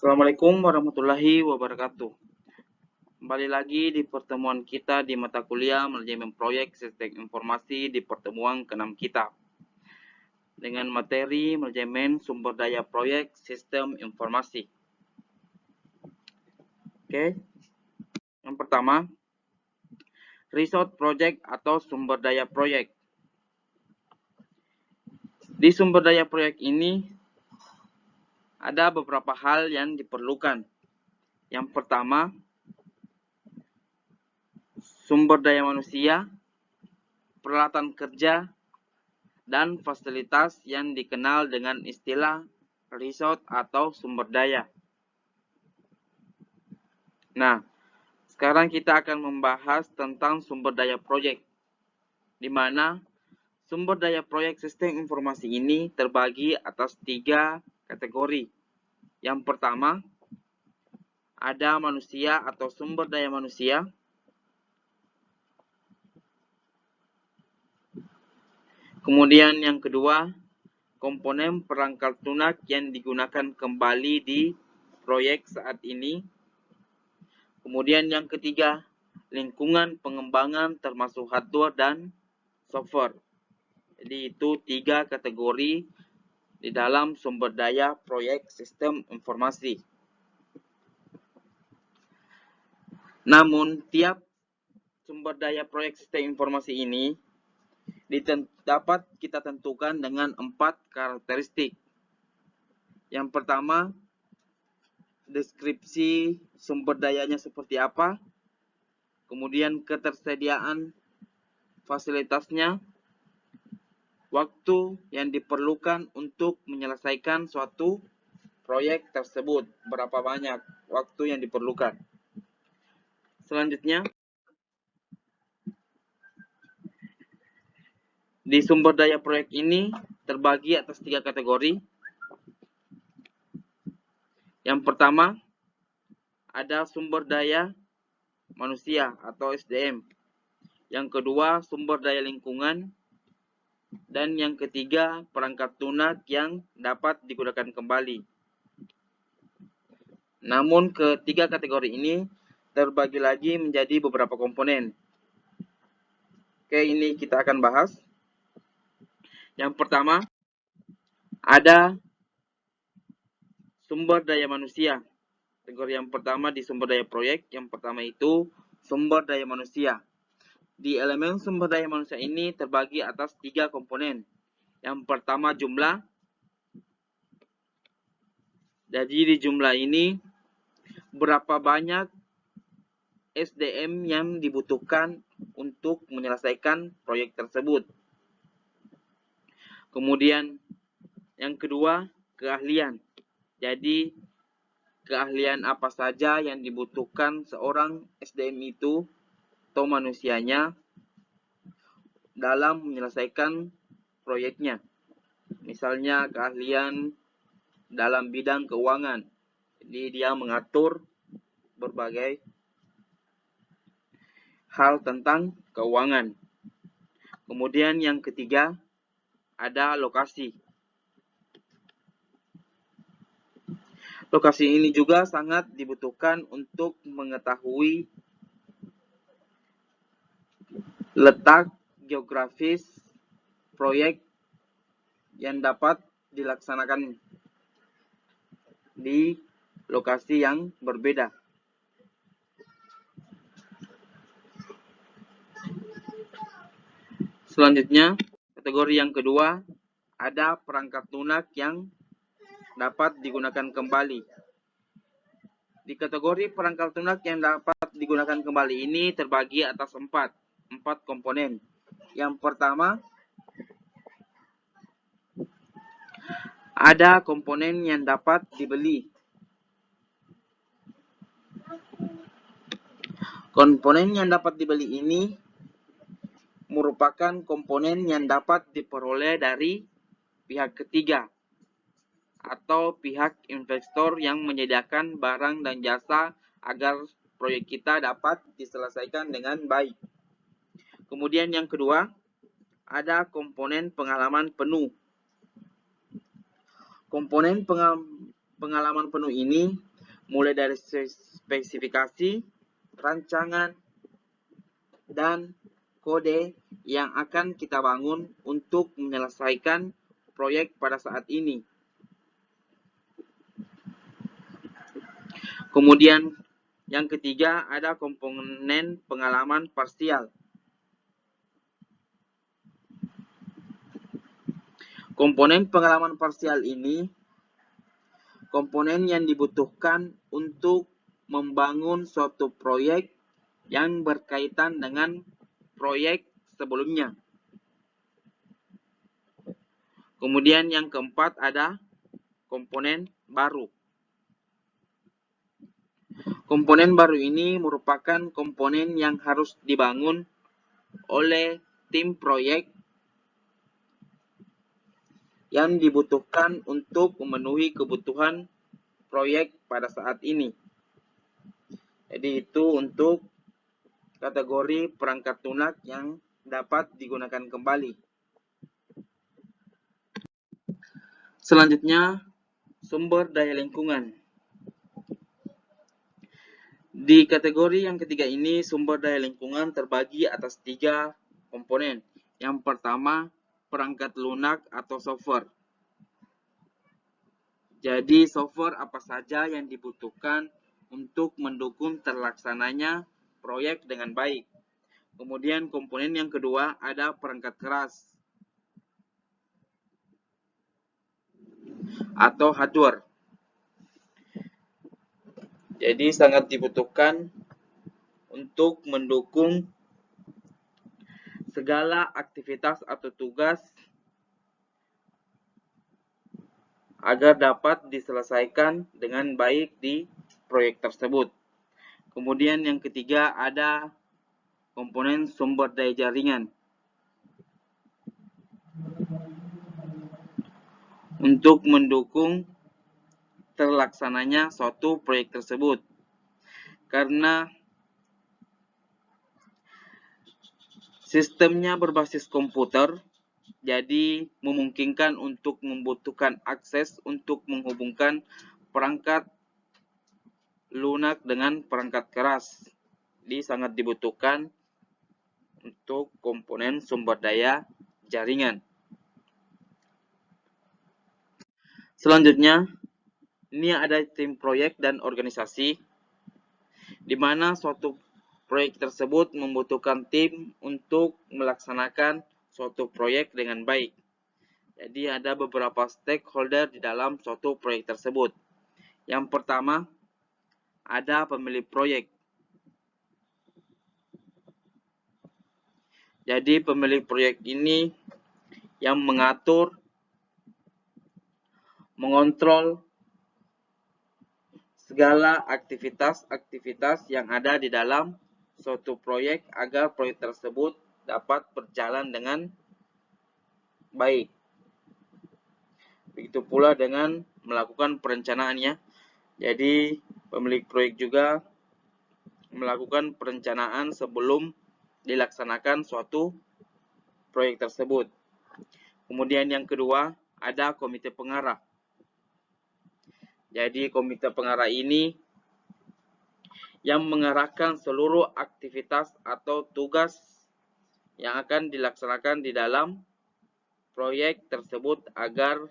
Assalamualaikum warahmatullahi wabarakatuh. Kembali lagi di pertemuan kita di mata kuliah manajemen proyek sistem informasi di pertemuan ke-6 kita. Dengan materi manajemen sumber daya proyek sistem informasi. Oke. Yang pertama, resource project atau sumber daya proyek. Di sumber daya proyek ini ada beberapa hal yang diperlukan. Yang pertama, sumber daya manusia, peralatan kerja, dan fasilitas yang dikenal dengan istilah resource atau sumber daya. Nah, sekarang kita akan membahas tentang sumber daya proyek, di mana sumber daya proyek sistem informasi ini terbagi atas 3 kategori. Yang pertama, ada manusia atau sumber daya manusia. Kemudian yang kedua, komponen perangkat lunak yang digunakan kembali di proyek saat ini. Kemudian yang ketiga, lingkungan pengembangan termasuk hardware dan software. Jadi itu 3 kategori di dalam sumber daya proyek sistem informasi. Namun tiap sumber daya proyek sistem informasi ini dapat kita tentukan dengan 4 karakteristik. Yang pertama, deskripsi sumber dayanya seperti apa, kemudian ketersediaan fasilitasnya, waktu yang diperlukan untuk menyelesaikan suatu proyek tersebut, berapa banyak waktu yang diperlukan. Selanjutnya, di sumber daya proyek ini terbagi atas 3 kategori. Yang pertama, ada sumber daya manusia atau SDM. Yang kedua, sumber daya lingkungan. Dan yang ketiga, perangkat lunak yang dapat digunakan kembali. Namun ketiga kategori ini terbagi lagi menjadi beberapa komponen. Oke, ini kita akan bahas. Yang pertama, ada sumber daya manusia. Kategori yang pertama di sumber daya proyek, yang pertama itu sumber daya manusia. Di elemen sumber daya manusia ini terbagi atas 3 komponen. Yang pertama jumlah. Jadi di jumlah ini berapa banyak SDM yang dibutuhkan untuk menyelesaikan proyek tersebut. Kemudian yang kedua, keahlian. Jadi keahlian apa saja yang dibutuhkan seorang SDM itu atau manusianya dalam menyelesaikan proyeknya. Misalnya keahlian dalam bidang keuangan. Jadi dia mengatur berbagai hal tentang keuangan. Kemudian yang ketiga, ada lokasi. Lokasi ini juga sangat dibutuhkan untuk mengetahui letak geografis proyek yang dapat dilaksanakan di lokasi yang berbeda. Selanjutnya, kategori yang kedua, ada perangkat lunak yang dapat digunakan kembali. Di kategori perangkat lunak yang dapat digunakan kembali ini terbagi atas 4 komponen. Yang pertama, ada komponen yang dapat dibeli. Komponen yang dapat dibeli ini merupakan komponen yang dapat diperoleh dari pihak ketiga atau pihak investor yang menyediakan barang dan jasa agar proyek kita dapat diselesaikan dengan baik. Kemudian yang kedua, ada komponen pengalaman penuh. Komponen pengalaman penuh ini mulai dari spesifikasi, rancangan, dan kode yang akan kita bangun untuk menyelesaikan proyek pada saat ini. Kemudian yang ketiga ada komponen pengalaman parsial. Komponen pengalaman parsial ini komponen yang dibutuhkan untuk membangun suatu proyek yang berkaitan dengan proyek sebelumnya. Kemudian yang keempat ada komponen baru. Komponen baru ini merupakan komponen yang harus dibangun oleh tim proyek yang dibutuhkan untuk memenuhi kebutuhan proyek pada saat ini. Jadi itu untuk kategori perangkat lunak yang dapat digunakan kembali. Selanjutnya, sumber daya lingkungan. Di kategori yang ketiga ini, sumber daya lingkungan terbagi atas 3 komponen. Yang pertama, perangkat lunak atau software. Jadi, software apa saja yang dibutuhkan untuk mendukung terlaksananya proyek dengan baik. Kemudian, komponen yang kedua ada perangkat keras atau hardware. Jadi sangat dibutuhkan untuk mendukung segala aktivitas atau tugas agar dapat diselesaikan dengan baik di proyek tersebut. Kemudian yang ketiga ada komponen sumber daya jaringan. Untuk mendukung terlaksananya suatu proyek tersebut. Karena sistemnya berbasis komputer, jadi memungkinkan untuk membutuhkan akses untuk menghubungkan perangkat lunak dengan perangkat keras. Jadi sangat dibutuhkan untuk komponen sumber daya jaringan. Selanjutnya, ini ada tim proyek dan organisasi, di mana suatu proyek tersebut membutuhkan tim untuk melaksanakan suatu proyek dengan baik. Jadi ada beberapa stakeholder di dalam suatu proyek tersebut. Yang pertama, ada pemilik proyek. Jadi pemilik proyek ini yang mengatur, mengontrol segala aktivitas-aktivitas yang ada di dalam suatu proyek agar proyek tersebut dapat berjalan dengan baik. Begitu pula dengan melakukan perencanaannya. Jadi pemilik proyek juga melakukan perencanaan sebelum dilaksanakan suatu proyek tersebut. Kemudian yang kedua ada komite pengarah. Jadi komite pengarah ini yang mengarahkan seluruh aktivitas atau tugas yang akan dilaksanakan di dalam proyek tersebut agar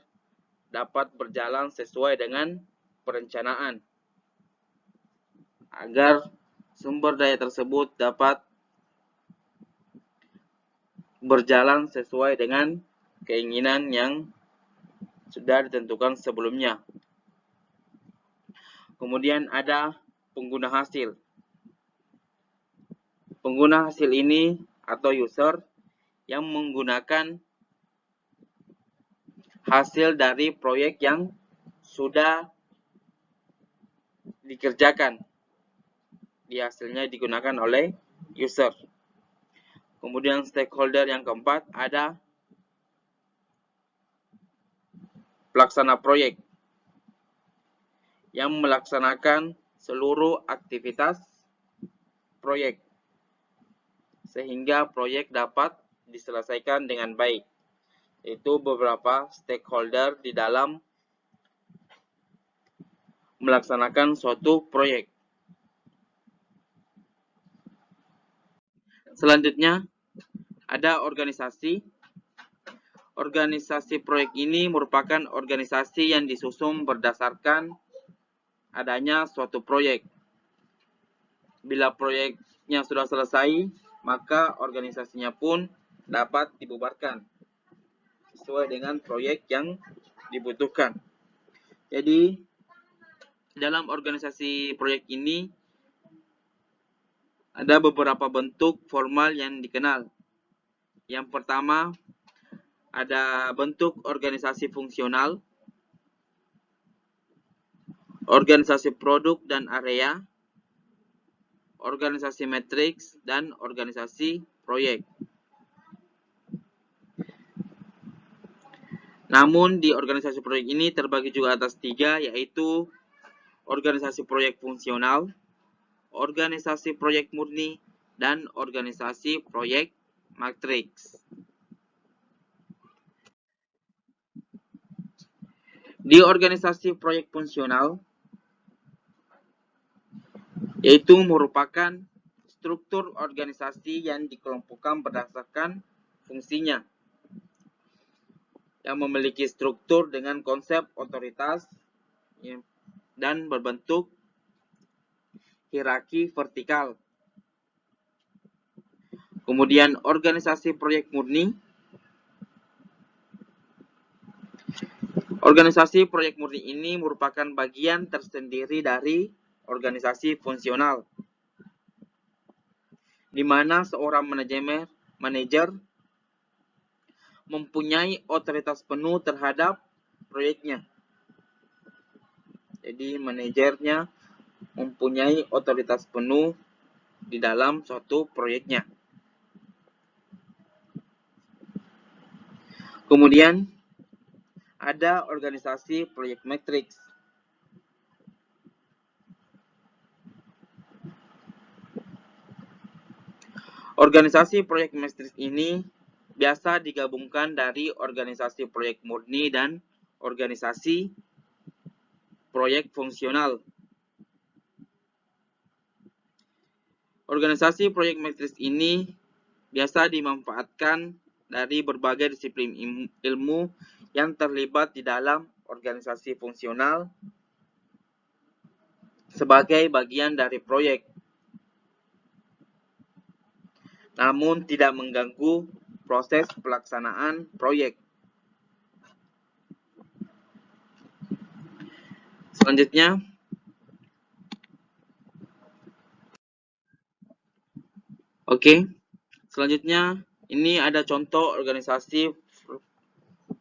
dapat berjalan sesuai dengan perencanaan. Agar sumber daya tersebut dapat berjalan sesuai dengan keinginan yang sudah ditentukan sebelumnya. Kemudian ada pengguna hasil. Pengguna hasil ini atau user yang menggunakan hasil dari proyek yang sudah dikerjakan. Di hasilnya digunakan oleh user. Kemudian stakeholder yang keempat ada pelaksana proyek yang melaksanakan seluruh aktivitas proyek sehingga proyek dapat diselesaikan dengan baik. Itu beberapa stakeholder di dalam melaksanakan suatu proyek. Selanjutnya, ada organisasi. Organisasi proyek ini merupakan organisasi yang disusun berdasarkan adanya suatu proyek. Bila proyeknya sudah selesai, maka organisasinya pun dapat dibubarkan sesuai dengan proyek yang dibutuhkan. Jadi, dalam organisasi proyek ini ada beberapa bentuk formal yang dikenal. Yang pertama, ada bentuk organisasi fungsional, organisasi produk dan area, organisasi matriks, dan organisasi proyek. Namun di organisasi proyek ini terbagi juga atas 3, yaitu organisasi proyek fungsional, organisasi proyek murni, dan organisasi proyek matriks. Di organisasi proyek fungsional, yaitu merupakan struktur organisasi yang dikelompokkan berdasarkan fungsinya, yang memiliki struktur dengan konsep otoritas dan berbentuk hierarki vertikal. Kemudian organisasi proyek murni. Organisasi proyek murni ini merupakan bagian tersendiri dari organisasi fungsional, di mana seorang manajer mempunyai otoritas penuh terhadap proyeknya. Jadi manajernya mempunyai otoritas penuh di dalam suatu proyeknya. Kemudian ada organisasi proyek matriks. Organisasi proyek matriks ini biasa digabungkan dari organisasi proyek murni dan organisasi proyek fungsional. Organisasi proyek matriks ini biasa dimanfaatkan dari berbagai disiplin ilmu yang terlibat di dalam organisasi fungsional sebagai bagian dari proyek, namun tidak mengganggu proses pelaksanaan proyek. Selanjutnya, selanjutnya ini ada contoh organisasi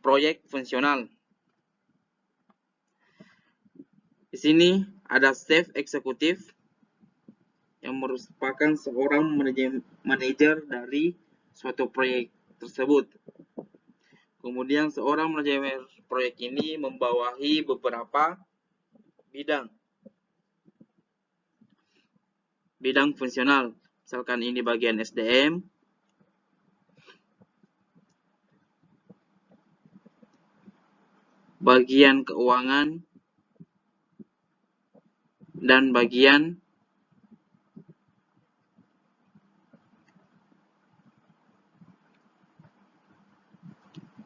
proyek fungsional. Di sini ada chief eksekutif yang merupakan seorang manajer dari suatu proyek tersebut. Kemudian seorang manajer proyek ini membawahi beberapa bidang fungsional. Misalkan ini bagian SDM, bagian keuangan, dan bagian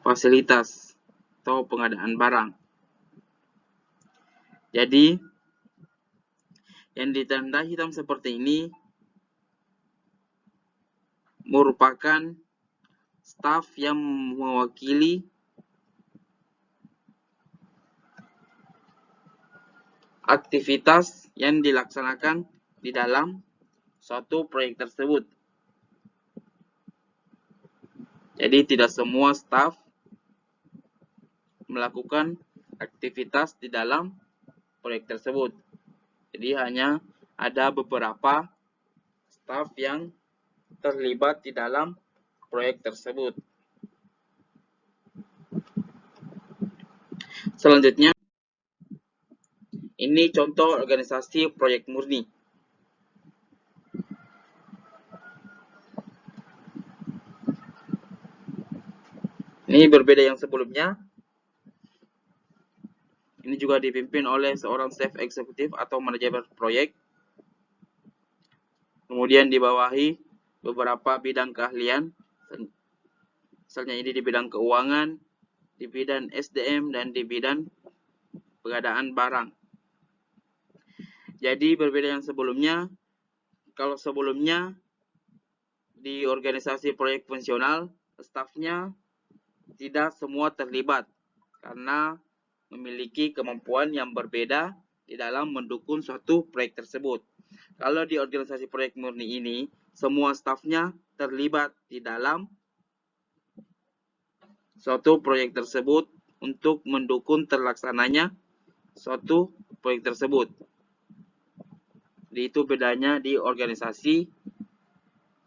fasilitas atau pengadaan barang. Jadi, yang ditanda hitam seperti ini merupakan staf yang mewakili aktivitas yang dilaksanakan di dalam suatu proyek tersebut. Jadi tidak semua staf melakukan aktivitas di dalam proyek tersebut. Jadi hanya ada beberapa staf yang terlibat di dalam proyek tersebut. Selanjutnya, ini contoh organisasi proyek murni. Ini berbeda yang sebelumnya. Ini juga dipimpin oleh seorang staff eksekutif atau manajer proyek. Kemudian dibawahi beberapa bidang keahlian, misalnya ini di bidang keuangan, di bidang SDM, dan di bidang pengadaan barang. Jadi berbeda yang sebelumnya. Kalau sebelumnya di organisasi proyek fungsional, stafnya tidak semua terlibat karena memiliki kemampuan yang berbeda di dalam mendukung suatu proyek tersebut. Kalau di organisasi proyek murni ini, semua stafnya terlibat di dalam suatu proyek tersebut untuk mendukung terlaksananya suatu proyek tersebut. Jadi itu bedanya di organisasi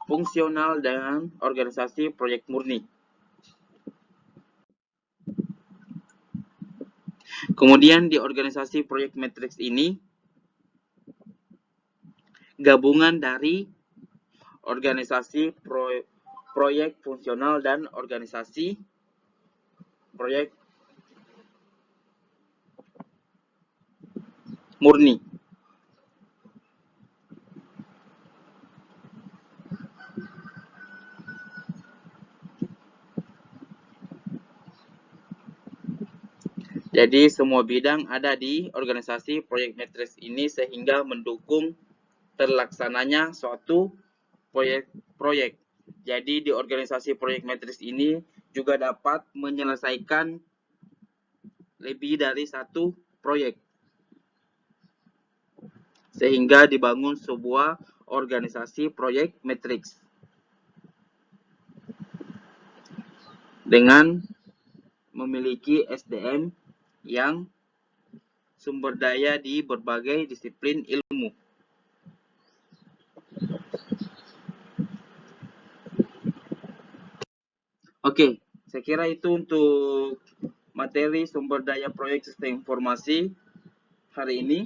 fungsional dan organisasi proyek murni. Kemudian di organisasi proyek matriks ini, gabungan dari organisasi proyek fungsional dan organisasi proyek murni. Jadi semua bidang ada di organisasi proyek matriks ini sehingga mendukung terlaksananya suatu proyek. Jadi di organisasi proyek matriks ini juga dapat menyelesaikan lebih dari satu proyek, sehingga dibangun sebuah organisasi proyek matriks dengan memiliki SDM yang sumber daya di berbagai disiplin ilmu. Oke, saya kira itu untuk materi sumber daya proyek sistem informasi hari ini.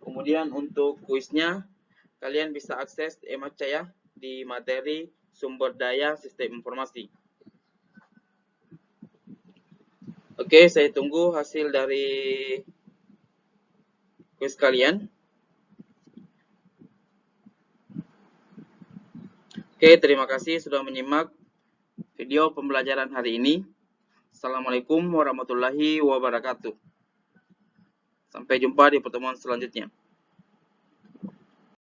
Kemudian untuk kuisnya, kalian bisa akses Emacaya di materi sumber daya sistem informasi. Oke, saya tunggu hasil dari kuis kalian. Oke, terima kasih sudah menyimak video pembelajaran hari ini. Assalamualaikum warahmatullahi wabarakatuh. Sampai jumpa di pertemuan selanjutnya.